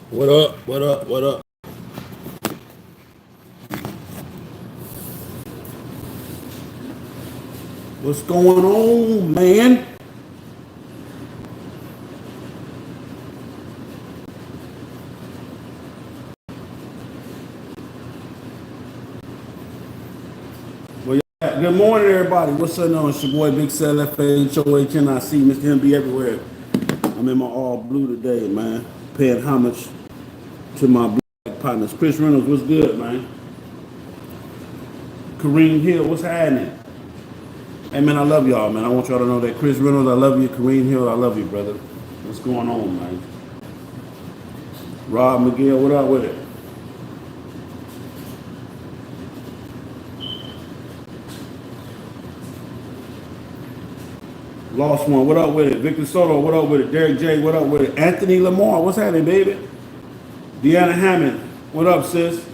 What up? What up? What up? What's going on, man? Well, yeah. Good morning, everybody. What's up, on? It's your boy Big Cell FHOHNIC, Mr. Him be everywhere. I'm in my all blue today, man. Paying homage to my black partners. Chris Reynolds, what's good, man? Kareem Hill, what's happening? Hey, man, I love y'all, man. I want y'all to know that Chris Reynolds, I love you. Kareem Hill, I love you, brother. What's going on, man? Rob Miguel, what up with it? Lost one, what up with it? Victor Soto, what up with it? Derek J, what up with it? Anthony Lamar, what's happening, baby? Deanna Hammond, what up, sis?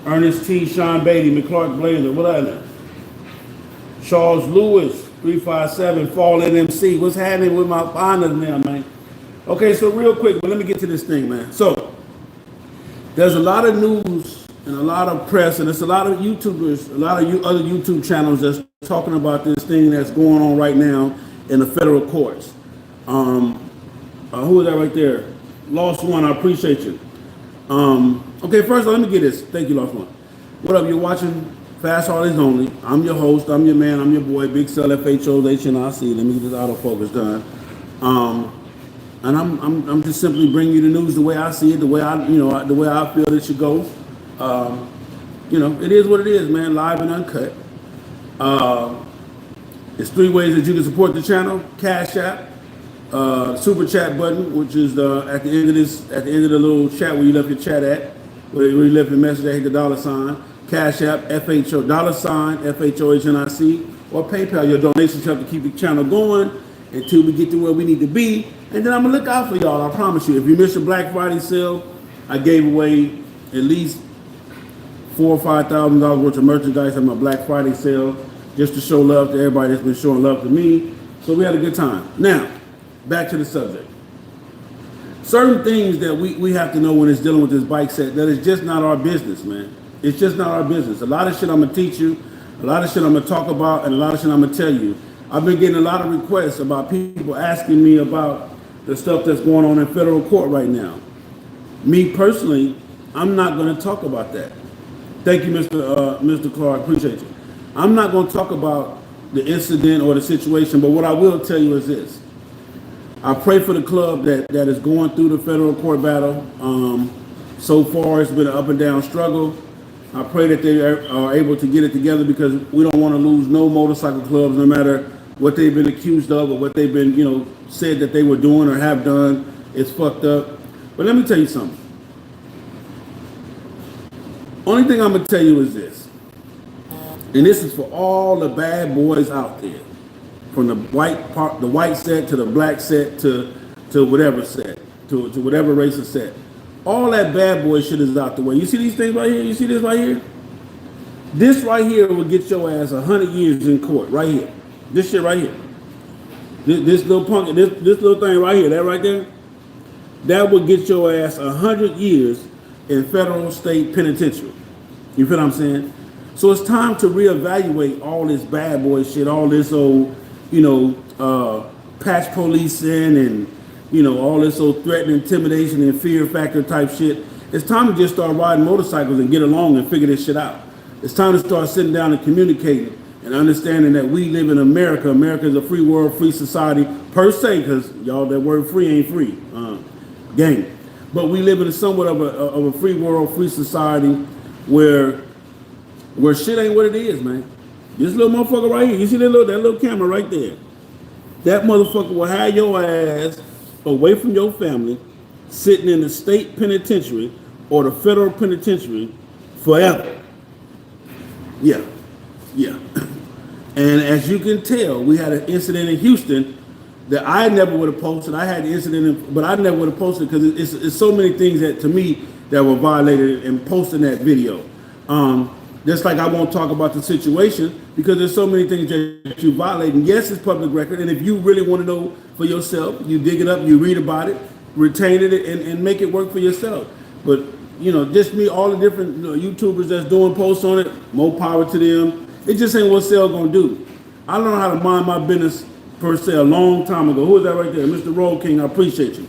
Ernest T, Sean Beatty, McClark Blazer, what up? Charles Lewis, 357, Fallen MC, what's happening with my partners now, man? Okay, so real quick, but let me get to this thing, man. So, there's a lot of news and a lot of press, and there's a lot of YouTubers, a lot of other YouTube channels that's talking about this thing that's going on right now in the federal courts. Who is that right there? Lost One, I appreciate you. Okay, first let me get this. Thank you, Lost One. What up? You're watching Fast Harleys Only. I'm your host. I'm your man. I'm your boy, Big Cell FHOHNIC. Let me get this autofocus done. And I'm just simply bringing you the news the way I see it, the way the way I feel it should go. It is what it is, man. Live and uncut. There's three ways that you can support the channel: Cash App, Super Chat button, which is at the end of the little chat where you left your chat at, where you left your message, hit the $. Cash App, FHO $FHOHNIC, or PayPal. Your donations help to keep the channel going until we get to where we need to be. And then I'm gonna look out for y'all. I promise you. If you missed the Black Friday sale, I gave away at least $4,000 or $5,000 worth of merchandise at my Black Friday sale, just to show love to everybody that's been showing love to me. So we had a good time. Now, back to the subject. Certain things that we have to know when it's dealing with this bike set, that is just not our business, man. It's just not our business. A lot of shit I'm gonna teach you, a lot of shit I'm gonna talk about, and a lot of shit I'm gonna tell you. I've been getting a lot of requests about people asking me about the stuff that's going on in federal court right now. Me personally, I'm not gonna talk about that. Thank you, Mr. Clark. Appreciate you. I'm not going to talk about the incident or the situation, but what I will tell you is this. I pray for the club that is going through the federal court battle. So far, it's been an up and down struggle. I pray that they are able to get it together, because we don't want to lose no motorcycle clubs, no matter what they've been accused of or what they've been, said that they were doing or have done. It's fucked up. But let me tell you something. Only thing I'm gonna tell you is this, and this is for all the bad boys out there, from the white set to the black set to whatever set, to whatever race of set. All that bad boy shit is out the way. You see these things right here? You see this right here? This right here will get your ass 100 years in court, right here. This shit right here. This little punk, this little thing right here, that right there, that will get your ass 100 years in federal state penitentiary. You feel what I'm saying? So it's time to reevaluate all this bad boy shit, all this old, patch policing and, all this old threat and intimidation and fear factor type shit. It's time to just start riding motorcycles and get along and figure this shit out. It's time to start sitting down and communicating and understanding that we live in America. America is a free world, free society per se, because y'all, that word free ain't free. Gang. But we live in somewhat of a free world, free society where shit ain't what it is, man. This little motherfucker right here, you see that little camera right there? That motherfucker will have your ass away from your family, sitting in the state penitentiary or the federal penitentiary forever. Yeah. And as you can tell, we had an incident in Houston that I never would have posted. I had the incident, but I never would have posted, because it's so many things that, to me, that were violated in posting that video. Just like I won't talk about the situation, because there's so many things that you violate. And yes, it's public record. And if you really want to know for yourself, you dig it up, you read about it, retain it and make it work for yourself. But just me, all the different YouTubers that's doing posts on it, more power to them. It just ain't what Cell gonna do. I learned how to mind my business per se a long time ago. Who is that right there? Mr. Roll King, I appreciate you.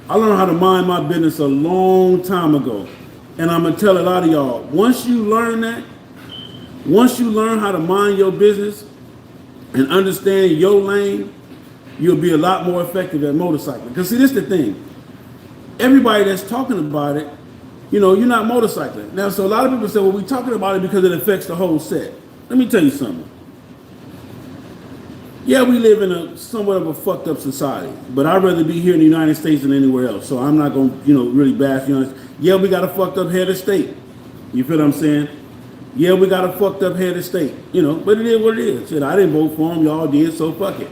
I learned how to mind my business a long time ago. And I'm gonna tell a lot of y'all, once you learn that, once you learn how to mind your business and understand your lane, you'll be a lot more effective at motorcycling. Because see, this is the thing. Everybody that's talking about it, you're not motorcycling. Now, so a lot of people say, well, we're talking about it because it affects the whole set. Let me tell you something. Yeah, we live in a somewhat of a fucked up society, but I'd rather be here in the United States than anywhere else. So I'm not going to, really bash you. Yeah, we got a fucked up head of state. You feel what I'm saying? Yeah, we got a fucked up head of state, but it is what it is. Shit, I didn't vote for him. Y'all did, so fuck it.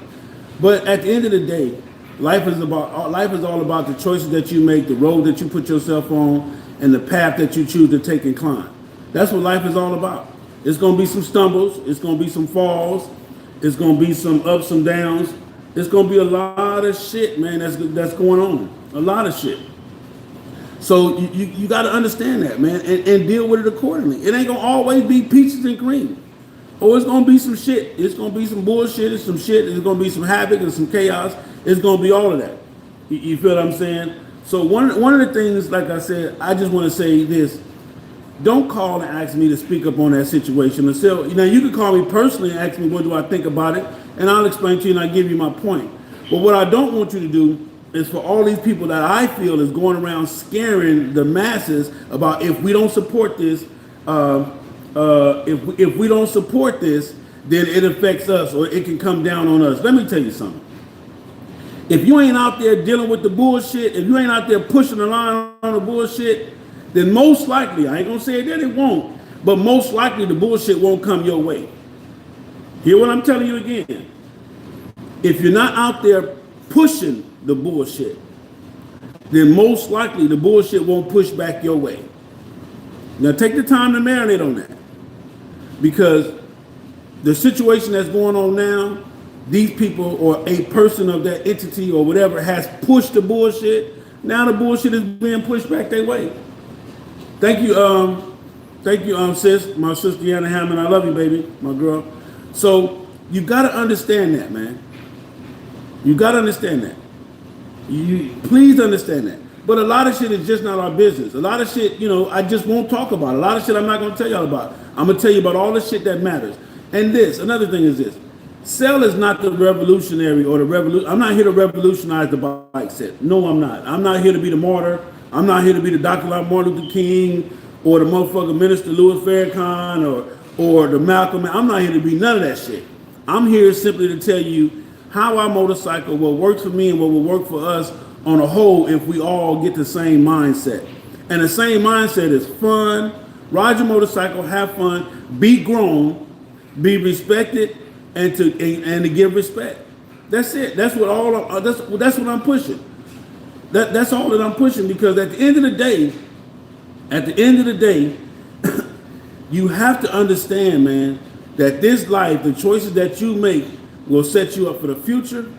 But at the end of the day, life is all about the choices that you make, the road that you put yourself on, and the path that you choose to take and climb. That's what life is all about. It's going to be some stumbles. It's going to be some falls. It's going to be some ups and downs. It's going to be a lot of shit, man, that's going on. A lot of shit. So you got to understand that, man, and deal with it accordingly. It ain't going to always be peaches and cream. Or it's going to be some shit. It's going to be some bullshit and some shit. It's going to be some havoc and some chaos. It's going to be all of that. You feel what I'm saying? So one of the things, like I said, I just want to say this. Don't call and ask me to speak up on that situation. So, you can call me personally and ask me what do I think about it, and I'll explain to you and I'll give you my point. But what I don't want you to do is for all these people that I feel is going around scaring the masses about if we don't support this, if we don't support this, then it affects us or it can come down on us. Let me tell you something. If you ain't out there dealing with the bullshit, if you ain't out there pushing the line on the bullshit, then most likely, I ain't gonna say that it won't, but most likely the bullshit won't come your way. Hear what I'm telling you again. If you're not out there pushing the bullshit, then most likely the bullshit won't push back your way. Now take the time to marinate on that. Because the situation that's going on now, these people or a person of that entity or whatever has pushed the bullshit. Now the bullshit is being pushed back their way. Thank you, sis, my sister Deanna Hammond. I love you, baby, my girl. So you got to understand that, man. You got to understand that. You please understand that. But a lot of shit is just not our business. A lot of shit, I just won't talk about. A lot of shit I'm not going to tell y'all about. I'm going to tell you about all the shit that matters. And another thing is this. Cell is not the revolutionary or the revolution. I'm not here to revolutionize the bike set. No, I'm not. I'm not here to be the martyr. I'm not here to be the Dr. Martin Luther King or the motherfucking Minister Louis Farrakhan or the Malcolm. I'm not here to be none of that shit. I'm here simply to tell you how I motorcycle, what works for me and what will work for us on a whole if we all get the same mindset. And the same mindset is fun, ride your motorcycle, have fun, be grown, be respected, and to give respect. That's it. That's what that's what I'm pushing. That's all that I'm pushing, because at the end of the day, you have to understand, man, that this life, the choices that you make will set you up for the future,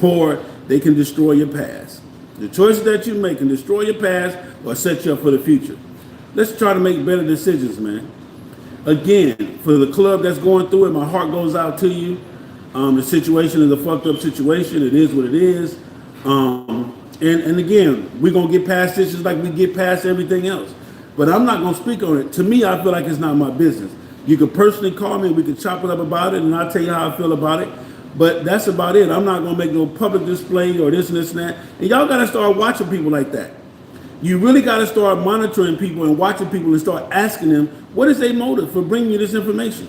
or they can destroy your past. The choices that you make can destroy your past or set you up for the future. Let's try to make better decisions, man. Again, for the club that's going through it, my heart goes out to you. The situation is a fucked up situation. It is what it is. And again, we're going to get past this just like we get past everything else. But I'm not going to speak on it. To me, I feel like it's not my business. You can personally call me and we can chop it up about it, and I'll tell you how I feel about it. But that's about it. I'm not going to make no public display or this and this and that. And y'all got to start watching people like that. You really got to start monitoring people and watching people and start asking them, what is their motive for bringing you this information?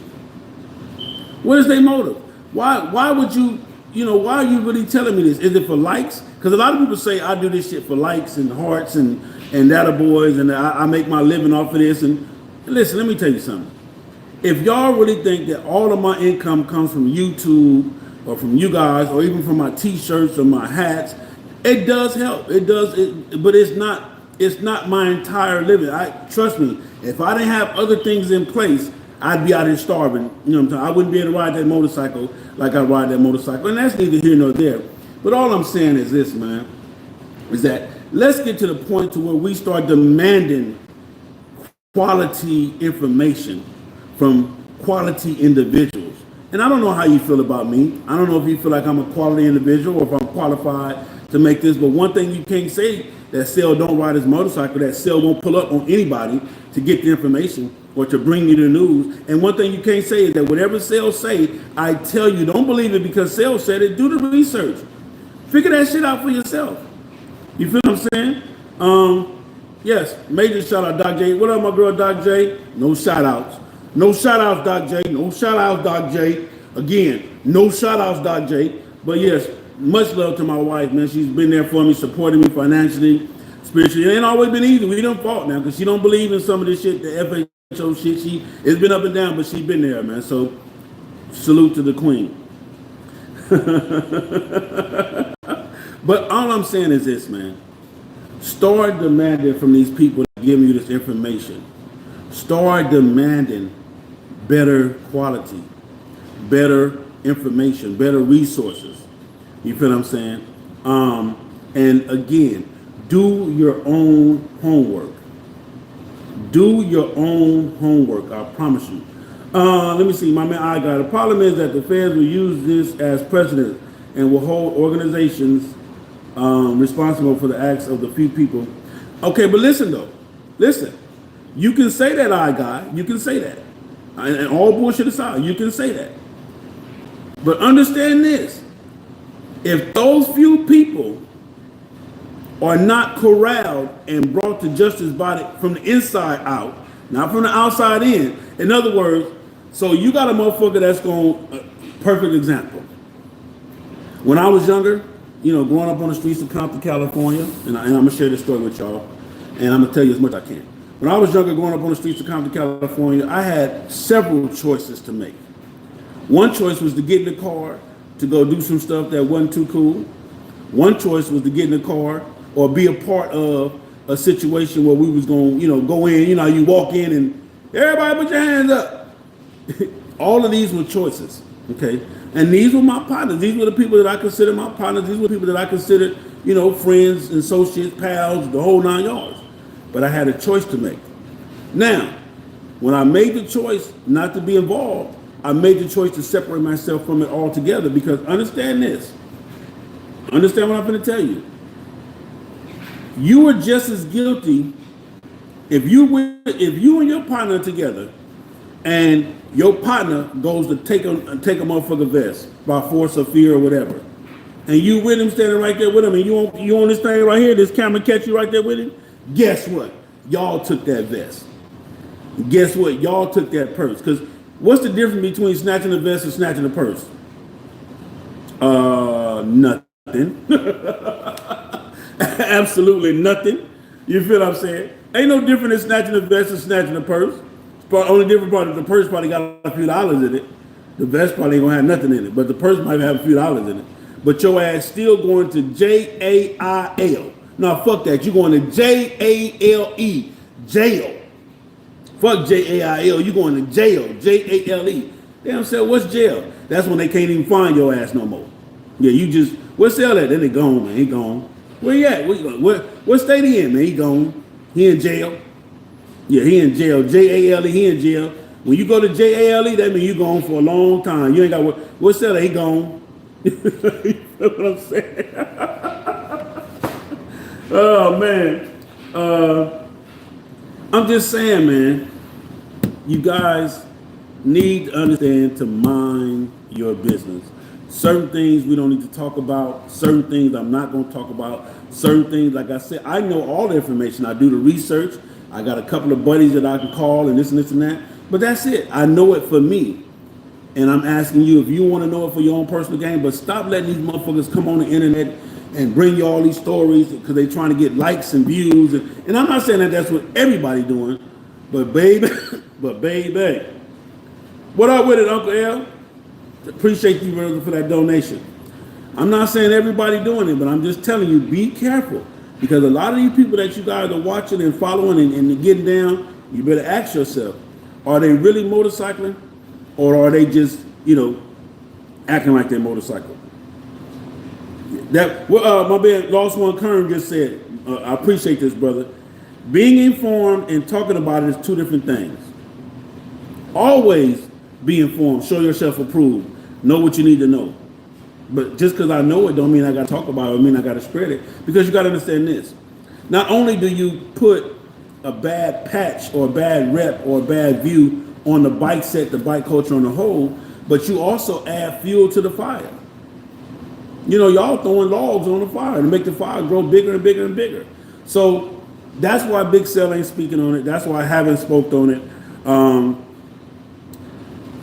What is their motive? Why would you, why are you really telling me this? Is it for likes? Because a lot of people say I do this shit for likes and hearts and data boys, and I make my living off of this. And listen, let me tell you something. If y'all really think that all of my income comes from YouTube or from you guys or even from my t-shirts or my hats, it does help. It does, but it's not my entire living. Trust me, if I didn't have other things in place, I'd be out here starving. You know what I'm saying? I wouldn't be able to ride that motorcycle like I ride that motorcycle. And that's neither here nor there. But all I'm saying is this, man. is that let's get to the point to where we start demanding quality information from quality individuals. And I don't know how you feel about me. I don't know if you feel like I'm a quality individual or if I'm qualified to make this, but one thing you can't say, that Sel don't ride his motorcycle, that Sel won't pull up on anybody to get the information or to bring you the news. And one thing you can't say is that whatever Sel say, I tell you, don't believe it because Sel said it, do the research. Figure that shit out for yourself. You feel what I'm saying? Yes, major shout out, Doc J. What up, my girl, Doc J? No shout outs. No shout outs, Doc J. No shout outs, Doc J. Again, no shout outs, Doc J. But yes, much love to my wife, man. She's been there for me, supporting me financially, spiritually. It ain't always been easy. We don't fault now because she don't believe in some of this shit, the FHO shit. It's been up and down, but she's been there, man. So salute to the queen. But all I'm saying is this, man. Start demanding from these people that give you this information. Start demanding better quality, better information, better resources. You feel what I'm saying? And again, do your own homework. Do your own homework, I promise you. Let me see, my man I got. The problem is that the feds will use this as precedent and will hold organizations responsible for the acts of the few people. Okay, but listen though. Listen. You can say that, I guy. You can say that. And all bullshit aside, you can say that. But understand this. If those few people are not corralled and brought to justice by from the inside out, not from the outside in other words, so you got a motherfucker that's going, perfect example. When I was younger, growing up on the streets of Compton, California, and I'm going to share this story with y'all, and I'm going to tell you as much as I can. When I was younger, growing up on the streets of Compton, California, I had several choices to make. One choice was to get in the car to go do some stuff that wasn't too cool. One choice was to get in the car or be a part of a situation where we was going, go in, you walk in and everybody put your hands up. All of these were choices, okay? And these were my partners. These were the people that I considered my partners. These were people that I considered, friends, associates, pals, the whole 9 yards. But I had a choice to make. Now, when I made the choice not to be involved, I made the choice to separate myself from it altogether because understand this. Understand what I'm going to tell you. You are just as guilty if you and your partner are together and your partner goes to take a motherfucker vest by force of fear or whatever. And you with him standing right there with him and you on this thing right here, this camera catch you right there with him. Guess what? Y'all took that vest. Guess what? Y'all took that purse. Because what's the difference between snatching a vest and snatching a purse? Nothing. Absolutely nothing. You feel what I'm saying? Ain't no different than snatching a vest and snatching a purse. Only different part is the purse probably got a few dollars in it. The vest probably ain't gonna have nothing in it, but the purse might have a few dollars in it. But your ass still going to Jail. No, fuck that. You're going to Jale, jail. Fuck Jail. You're going to jail, Jale. Damn, said, what's jail? That's when they can't even find your ass no more. Yeah, you just, what's Sel at? Then they gone, man. He gone. Where he at? What state he in, man? He gone. He in jail. Yeah, he in jail. Jale, he in jail. When you go to Jale, that means you gone for a long time. You ain't got what's Sel at? He gone. You know what I'm saying? Oh man, I'm just saying, man, you guys need to understand to mind your business. Certain things we don't need to talk about. Certain things I'm not going to talk about. Certain things, like I said, I know all the information. I do the research. I got a couple of buddies that I can call and this and this and that. But that's it. I know it for me. And I'm asking you if you want to know it for your own personal gain, but stop letting these motherfuckers come on the internet and bring you all these stories because they're trying to get likes and views. And I'm not saying that that's what everybody doing, but baby, what up with it, Uncle L? Appreciate you, brother, for that donation. I'm not saying everybody doing it, but I'm just telling you, be careful. Because a lot of these people that you guys are watching and following and getting down, you better ask yourself, are they really motorcycling? Or are they just, acting like they're motorcycle? That my man Lost One Kern just said. I appreciate this, brother. Being informed and talking about it is two different things. Always be informed. Show yourself approved. Know what you need to know. But just because I know it don't mean I got to talk about it. Or mean I got to spread it. Because you got to understand this. Not only do you put a bad patch or a bad rep or a bad view on the bike set, the bike culture on the whole, but you also add fuel to the fire. You know, y'all throwing logs on the fire to make the fire grow bigger and bigger and bigger. So that's why Big Cell ain't speaking on it. That's why I haven't spoke on it.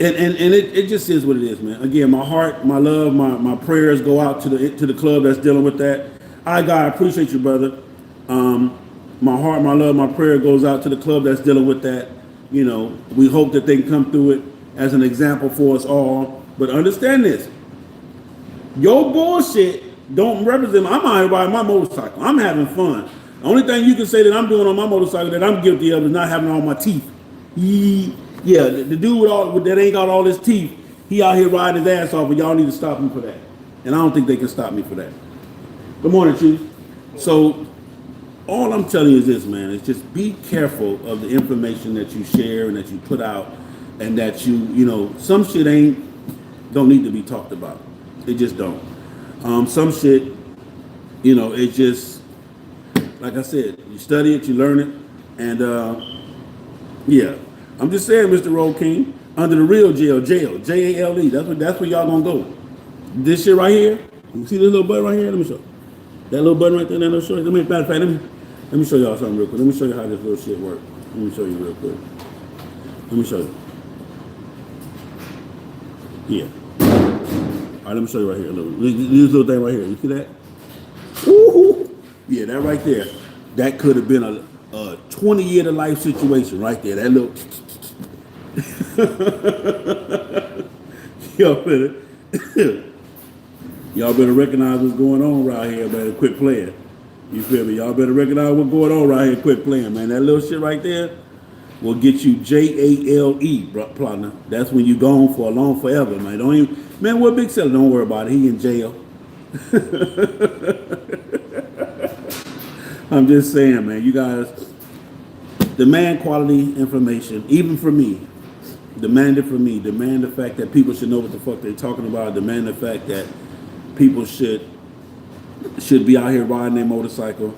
And it just is what it is, man. Again, my heart, my love, my prayers go out to the club that's dealing with that. God, I appreciate you, brother. My heart, my love, my prayer goes out to the club that's dealing with that. You know, we hope that they can come through it as an example for us all. But understand this. Your bullshit don't represent. I'm out here riding my motorcycle. I'm having fun. The only thing you can say that I'm doing on my motorcycle that I'm guilty of is not having all my teeth. Yeah, the dude that ain't got all his teeth, he out here riding his ass off, and y'all need to stop him for that. And I don't think they can stop me for that. Good morning, Chief. So all I'm telling you is this, man, is just be careful of the information that you share and that you put out, and that you know, some shit don't need to be talked about. It just don't. Some shit, you know, it just, like I said, you study it, you learn it, and yeah. I'm just saying, Mr. Road King, under the real jail, Jale. That's where y'all gonna go. This shit right here, you see this little button right here? Let me show you. That little button right there, that little short. Matter of fact, let me show y'all something real quick. Let me show you how this little shit works. Let me show you real quick. Let me show you. Yeah. All right, let me show you right here. This little thing right here. You see that? Ooh. Yeah, that right there. That could have been a 20-year to life situation right there. That little. Y'all better recognize what's going on right here, man. Quit playing. You feel me? Y'all better recognize what's going on right here. Quit playing, man. That little shit right there will get you JALE, partner. That's when you gone for a long forever, man. Don't even, man. What Big Seller? Don't worry about it. He in jail. I'm just saying, man. You guys demand quality information, even for me. Demand it for me. Demand the fact that people should know what the fuck they're talking about. Demand the fact that people should be out here riding their motorcycle.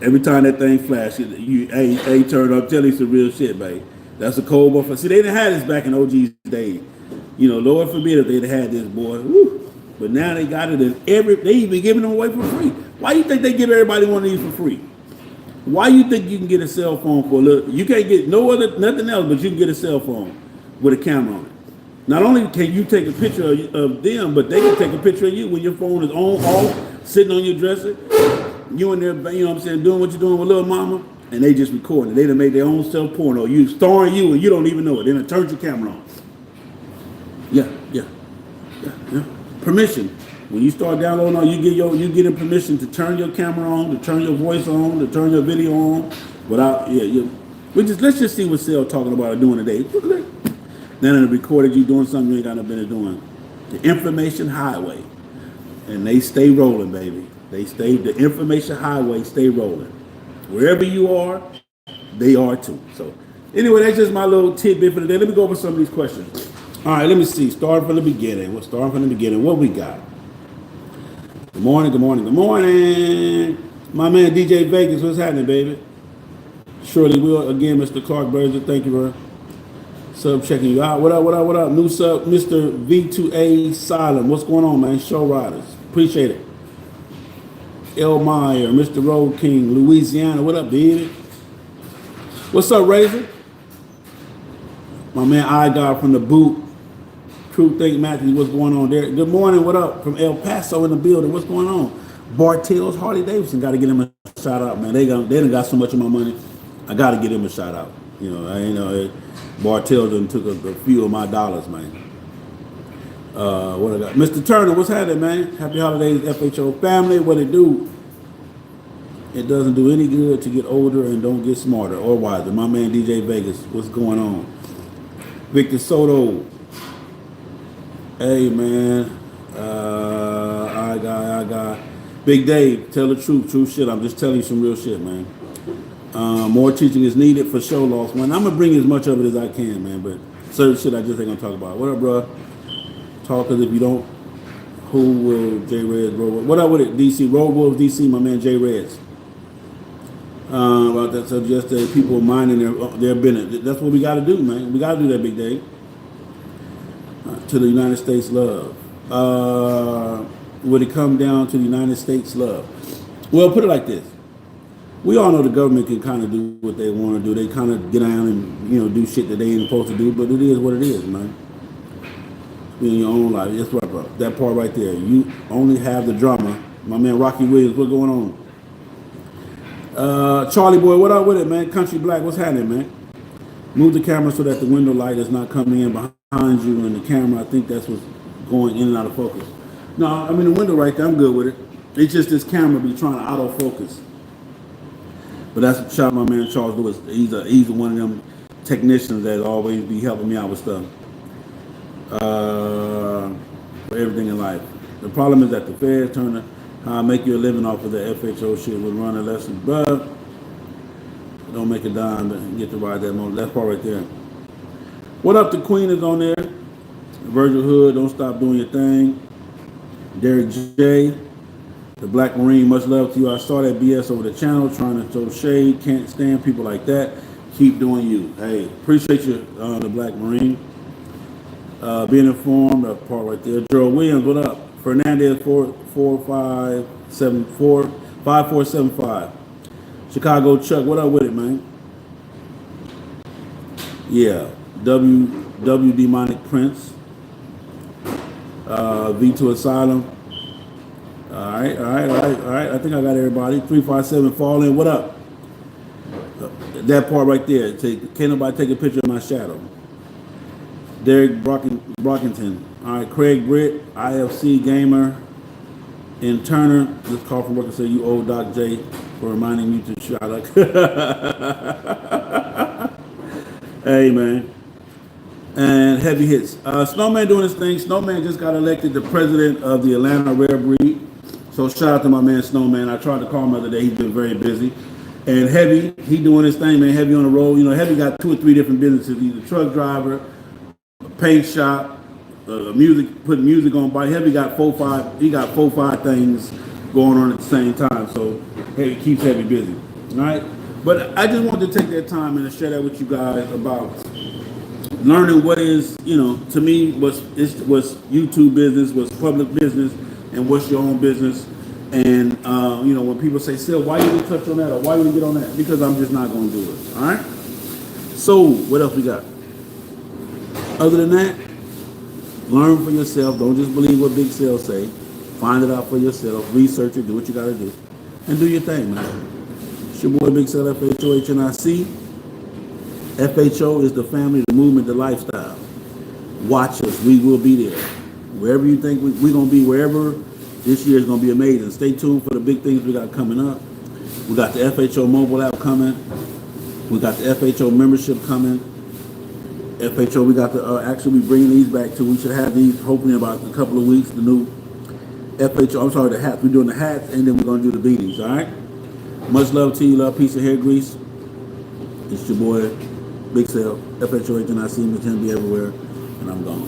Every time that thing flashes, hey, turn up, tell you some real shit, babe. That's a cold boy. See, they didn't have this back in OG's day. You know, Lord forbid if they'd had this, boy. Woo. But now they got it in they even giving them away for free. Why you think they give everybody one of these for free? Why you think you can get a cell phone for a little? You can't get nothing else, but you can get a cell phone with a camera on it. Not only can you take a picture of them, but they can take a picture of you when your phone is on, off, sitting on your dresser. You in there, you know what I'm saying, doing what you're doing with little mama, and they just recording it. They done made their own self porno. You starring you, and you don't even know it. Then it turns your camera on. Yeah. Permission. When you start downloading, you get in permission to turn your camera on, to turn your voice on, to turn your video on. Without, let's just see what Cell talking about or doing today. Then it recorded you doing something you ain't got no business doing. The information highway, and they stay rolling, baby. The information highway stay rolling. Wherever you are, they are too. So anyway, that's just my little tidbit for today. Let me go over some of these questions. All right, let me see. Starting from the beginning. What we got? Good morning. My man DJ Vegas, what's happening, baby? Surely will. Again, Mr. Clark Berger, thank you for sub checking you out. What up? New sub, Mr. V2A Silent. What's going on, man? Show riders. Appreciate it. El Meyer, Mr. Road King, Louisiana. What up, baby? What's up, Razor? My man iGod from the boot. True Think Matthews, what's going on there? Good morning, what up? From El Paso in the building, what's going on? Bartels, Harley Davidson, got to get him a shout out, man. They done got so much of my money. I got to get him a shout out. You know, Bartels done took a few of my dollars, man. What I got? Mr. Turner, what's happening, man? Happy holidays, FHO family. What it do? It doesn't do any good to get older and don't get smarter or wiser. My man DJ Vegas, what's going on? Victor Soto. Hey, man. Big Dave, tell the truth, true shit. I'm just telling you some real shit, man. More teaching is needed for show loss, man. I'm gonna bring as much of it as I can, man. But certain shit I just ain't gonna talk about. What up, bro? Talk, cause if you don't, who will J Reds roll with? What up with it? DC Road Wolves, DC, my man J Reds. About that subject, that people minding their business. That's what we got to do, man. We got to do that, Big Dave. To the United States love. Would it come down to the United States love? Well, put it like this. We all know the government can kind of do what they want to do. They kind of get down and, do shit that they ain't supposed to do, but it is what it is, man. In your own life. That's right, bro. That part right there. You only have the drama. My man Rocky Williams, what's going on? Charlie boy, what up with it, man? Country Black, what's happening, man? Move the camera so that the window light is not coming in behind you and the camera. I think that's what's going in and out of focus. No, I mean the window right there, I'm good with it. It's just this camera be trying to autofocus. But that's shout out my man Charles Lewis. He's one of them technicians that always be helping me out with stuff. For everything in life. The problem is that the feds turn to how I make you a living off of the FHO shit with running lessons, but don't make a dime and get to ride that motor. That's part right there. What up? The Queen is on there. Virgil Hood, don't stop doing your thing. Derek J, the Black Marine, much love to you. I saw that BS over the channel trying to throw shade. Can't stand people like that. Keep doing you. Hey, appreciate you, the Black Marine. Being informed, that part right there. Gerald Williams, what up? Fernandez 5475. Chicago Chuck, what up with it, man? Yeah. W Demonic Prince. V2 Asylum. All right. I think I got everybody. 357 Fall In, what up? That part right there. Can't nobody take a picture of my shadow. Derek Brockington. All right, Craig Britt, IFC Gamer, and Turner. This call from work and say you owe Doc J for reminding you to shout out. Hey, man. And heavy hits. Snowman doing his thing. Snowman just got elected the president of the Atlanta Rare Breed. So shout out to my man Snowman. I tried to call him the other day. He's been very busy. And Heavy, he doing his thing, man. Heavy on the road. Heavy got 2 or 3 different businesses. He's a truck driver, paint shop, putting music on bike. Heavy got 4-5 things going on at the same time. So Heavy keeps Heavy busy. All right. But I just wanted to take that time and share that with you guys about learning what is, to me, what's YouTube business, what's public business, and what's your own business. And when people say, "Sil, why you didn't touch on that or why you didn't get on that?" Because I'm just not going to do it. All right. So what else we got? Other than that, learn for yourself. Don't just believe what Big Sil say. Find it out for yourself. Research it. Do what you got to do, and do your thing, man. It's your boy Big Sil, FHOHNIC. FHO is the family, the movement, the lifestyle. Watch us. We will be there. Wherever you think we're going to be, wherever, this year is going to be amazing. Stay tuned for the big things we got coming up. We got the FHO mobile app coming. We got the FHO membership coming. FHO, we got the, actually we bringing these back too. We should have these hopefully in about a couple of weeks. The new FHO, I'm sorry, the hats. We're doing the hats and then we're going to do the beanies, all right? Much love to you. Love, peace, and hair grease. It's your boy, Big Sil, FHOHNIC, Miss Be everywhere, and I'm gone.